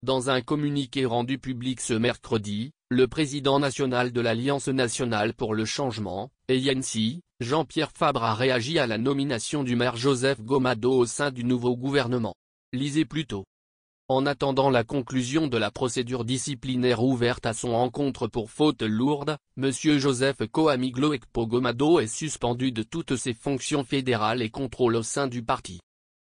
Dans un communiqué rendu public ce mercredi, le président national de l'Alliance nationale pour le changement, ANC, Jean-Pierre Fabre a réagi à la nomination du maire Joseph Gomado au sein du nouveau gouvernement. Lisez plus tôt. En attendant la conclusion de la procédure disciplinaire ouverte à son encontre pour faute lourde, M. Joseph Koamiglo Ekpo Gomado est suspendu de toutes ses fonctions fédérales et contrôle au sein du parti.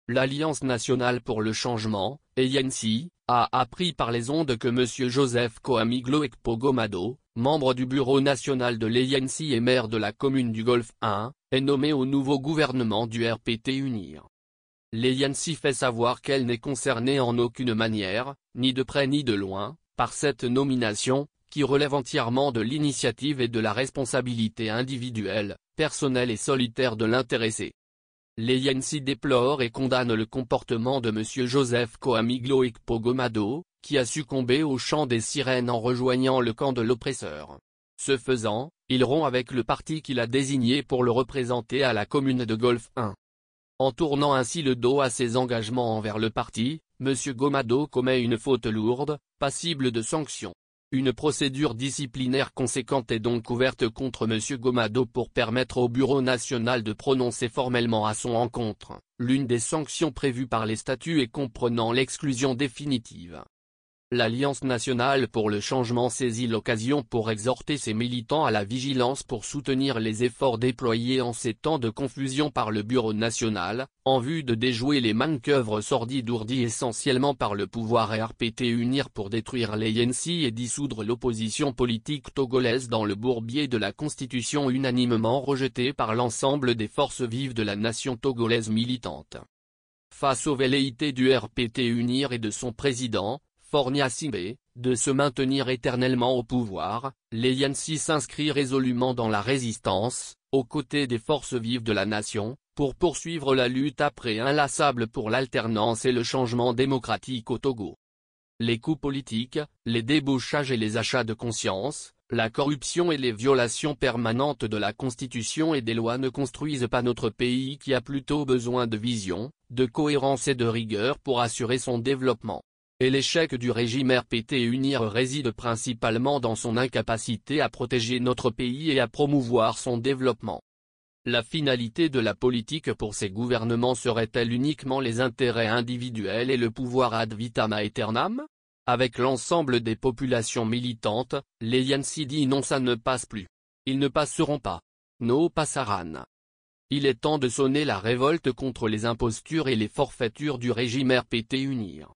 L'Alliance nationale pour le changement, ANC, a appris par les ondes que M. Joseph Koamiglo Ekpo Gomado, membre du bureau national de l'ANC et maire de la commune du Golfe 1, est nommé au nouveau gouvernement du RPT UNIR. L'ANC fait savoir qu'elle n'est concernée en aucune manière, ni de près ni de loin, par cette nomination, qui relève entièrement de l'initiative et de la responsabilité individuelle, personnelle et solitaire de l'intéressé. L'ANC déplore et condamne le comportement de M. Joseph Koamiglo Ekpo Gomado, qui a succombé au chant des sirènes en rejoignant le camp de l'oppresseur. Ce faisant, il rompt avec le parti qu'il a désigné pour le représenter à la commune de Golfe 1. En tournant ainsi le dos à ses engagements envers le parti, M. Gomado commet une faute lourde, passible de sanctions. Une procédure disciplinaire conséquente est donc ouverte contre M. Gomado pour permettre au Bureau national de prononcer formellement à son encontre l'une des sanctions prévues par les statuts et comprenant l'exclusion définitive. L'Alliance nationale pour le changement saisit l'occasion pour exhorter ses militants à la vigilance pour soutenir les efforts déployés en ces temps de confusion par le Bureau national, en vue de déjouer les manœuvres sordides ourdies essentiellement par le pouvoir RPT UNIR pour détruire l'ANC et dissoudre l'opposition politique togolaise dans le bourbier de la constitution unanimement rejetée par l'ensemble des forces vives de la nation togolaise militante. Face aux velléités du RPT UNIR et de son président, Fornia Simbe, de se maintenir éternellement au pouvoir, l'ANC s'inscrit résolument dans la résistance, aux côtés des forces vives de la nation, pour poursuivre la lutte après inlassable pour l'alternance et le changement démocratique au Togo. Les coups politiques, les débauchages et les achats de conscience, la corruption et les violations permanentes de la Constitution et des lois ne construisent pas notre pays qui a plutôt besoin de vision, de cohérence et de rigueur pour assurer son développement. Et l'échec du régime RPT UNIR réside principalement dans son incapacité à protéger notre pays et à promouvoir son développement. La finalité de la politique pour ces gouvernements serait-elle uniquement les intérêts individuels et le pouvoir ad vitam aeternam? Avec l'ensemble des populations militantes, l'ANC dit non, ça ne passe plus. Ils ne passeront pas. No passaran. Il est temps de sonner la révolte contre les impostures et les forfaitures du régime RPT UNIR.